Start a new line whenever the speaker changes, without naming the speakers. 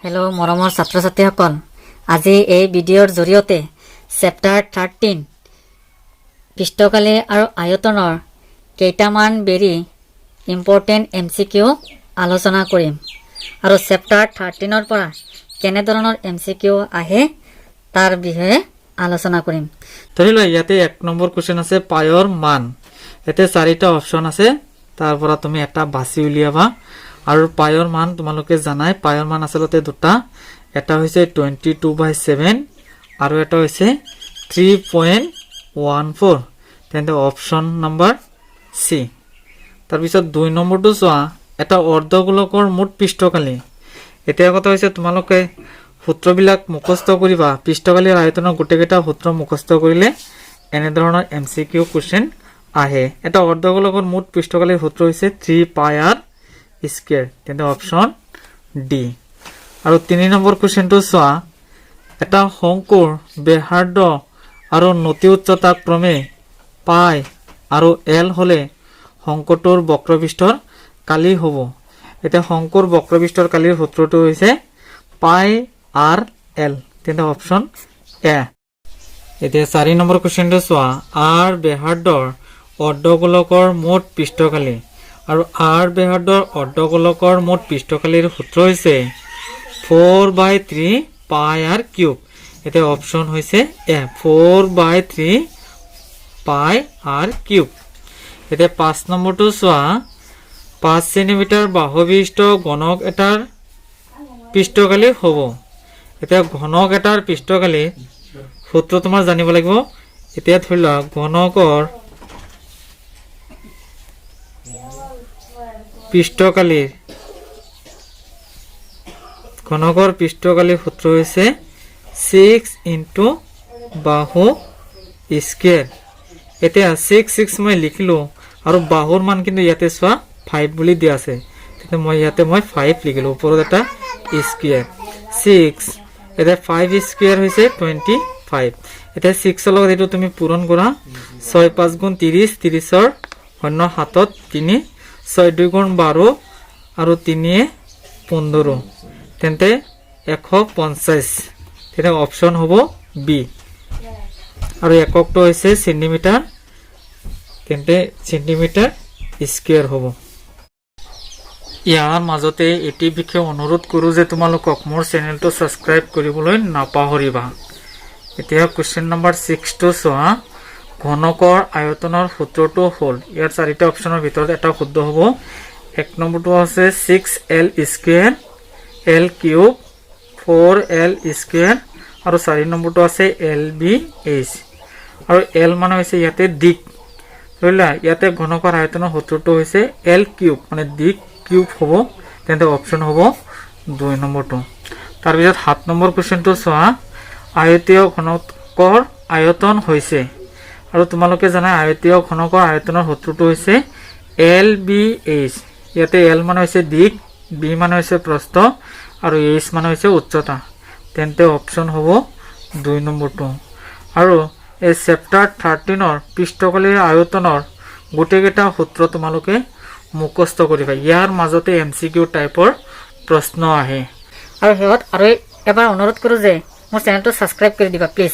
Hello' মৰমৰ ছাত্ৰ ছাত্ৰীসকল, আজি এই ভিডিঅ'ৰ জৰিয়তে চেপ্টাৰ 13 পৃষ্ঠকালি আৰু আয়তনৰ কেইটামান বেৰি ইম্পৰ্টেণ্ট MCQ আলোচনা কৰিম আৰু চেপ্টাৰ 13ৰ পৰা কেনেধৰণৰ MCQ আহে তাৰ বিষয়ে আলোচনা কৰিম।
ধৰি লোৱা ইয়াতে 1 নম্বৰ কোৱেশ্চন আছে পায়ৰ মান। এতে 4টা অপচন আছে, তাৰ পৰা তুমি এটা বাছি উলিয়াবা। আৰু পায়ৰ মান তোমালোকে জানাই, পায়ৰ মান আসলতে দুটা, এটা হৈছে 22/7 আৰু এটা হৈছে 3.14। তেন্তে অপচন নম্বৰ সি। তাৰপিছত 2 নম্বৰটো চোৱা, এটা অৰ্ধগোলকৰ মুঠ পৃষ্ঠকালি। এতিয়া কথা হৈছে তোমালোকে সূত্ৰবিলাক মুখস্থ কৰিবা। পৃষ্ঠকালিৰ আয়তনৰ গোটেইকেইটা সূত্ৰ মুখস্থ কৰিলে এনেধৰণৰ MCQ কোৱেশ্চন আহে। এটা অৰ্ধগোলকৰ মুঠ পৃষ্ঠকালিৰ সূত্ৰ হৈছে 3πr স্কয়াৰ। তেন্তে অপচন ডি। আৰু 3 নম্বৰ কোৱেশ্চনটো চোৱা, এটা শংকুৰ ব্যাসাৰ্ধ আৰু নতি উচ্চতা ক্ৰমে পাই আৰু এল হলে শংকুটোৰ বক্ৰপৃষ্ঠৰ কালি হ'ব। এতিয়া শংকুৰ বক্ৰপৃষ্ঠৰ কালিৰ সূত্ৰটো হৈছে পাই আৰ এল। তেন্তে অপচন এ। এতিয়া 4 নম্বৰ কোৱেশ্চনটো চোৱা, আৰ ব্যাসাৰ্ধৰ অৰ্ধগোলকৰ মুঠ পৃষ্ঠকালি আৰু আৰ ব্যাসাৰ্ধৰ অৰ্ধগোলকৰ মুঠ পৃষ্ঠকালিৰ সূত্ৰ হৈছে 4/3 পাই আৰ কিউব। এতিয়া অপচন হৈছে এ, 4/3 পাই আৰ কিউব। এতিয়া 5 নম্বৰটো চোৱা, 5 সেন্টিমিটাৰ বাহু বিশিষ্ট ঘনক এটাৰ পৃষ্ঠকালি হ'ব। এতিয়া ঘনক এটাৰ পৃষ্ঠকালি সূত্ৰ তোমাৰ জানিব লাগিব। এতিয়া ধৰি লোৱা ঘনকৰ পৃষ্ঠকালিৰ সূত্ৰ হৈছে 6 × বাহু স্কয়াৰ। এতিয়া 6 মই লিখিলো আৰু বাহুৰ মান কিন্তু ইয়াতে চোৱা 5 বুলি দিয়া আছে। তেতিয়া মই 5 লিখিলো, ওপৰত এটা স্কয়াৰ 6। এতিয়া 5 স্কয়াৰ হৈছে 25। এতিয়া 6ৰ লগত এইটো তুমি পূৰণ কৰা, 6 × 5 = 30, 30ৰ শূন্য 7ত 3, 6 × 2 = 12 আৰু 3 × 15। তেন্তে 150। তেতিয়া অপচন হ'ব বি। আৰু এককটো হৈছে সেন্টিমিটাৰ, তেন্তে সেন্টিমিটাৰ স্কয়াৰ হ'ব। ইয়াৰ মাজতে এটি বিষয়ে অনুৰোধ কৰোঁ যে তোমালোকক মোৰ চেনেলটো ছাবস্ক্ৰাইব কৰিবলৈ নাপাহৰিবা। এতিয়া কুৱেশ্যন নম্বৰ 6টো চোৱা, ঘনকৰ আয়তনৰ সূত্ৰটো হ'ল, ইয়াৰ 4টা অপচনৰ ভিতৰত এটা শুদ্ধ হ'ব। 1 নম্বৰটো আছে 6L square L cube 4L square আৰু 4 নম্বৰটো আছে LBH। আৰু L মানে হৈছে ইয়াতে দিক। ধৰি লোৱা ইয়াতে ঘনকৰ আয়তনৰ সূত্ৰটো হৈছে L কিউব, মানে দিক কিউব হ'ব। তেন্তে অপচন হ'ব 2 নম্বৰটো। তাৰপিছত 7 নম্বৰ কুৱেশ্যনটো চোৱা, আয়তীয় ঘনকৰ আয়তন হৈছে, আৰু তোমালোকে জানা আয়তীয় ঘনকৰ আয়তনৰ সূত্ৰটো হৈছে LBH। ইয়াতে L মানে হৈছে দিক, B মানে হৈছে প্ৰস্থ আৰু H মানে হৈছে উচ্চতা। তেন্তে অপচন হ'ব 2 নম্বৰটো। আৰু এই চেপ্টাৰ 13ৰ পৃষ্ঠকালিৰ আয়তনৰ গোটেইকেইটা সূত্ৰ তোমালোকে মুখস্থ কৰিবা। ইয়াৰ মাজতে MCQ টাইপৰ প্ৰশ্ন আহে।
আৰু শেষত আৰু এবাৰ অনুৰোধ কৰোঁ যে মোৰ চেনেলটো ছাবস্ক্ৰাইব কৰি দিবা প্লিজ।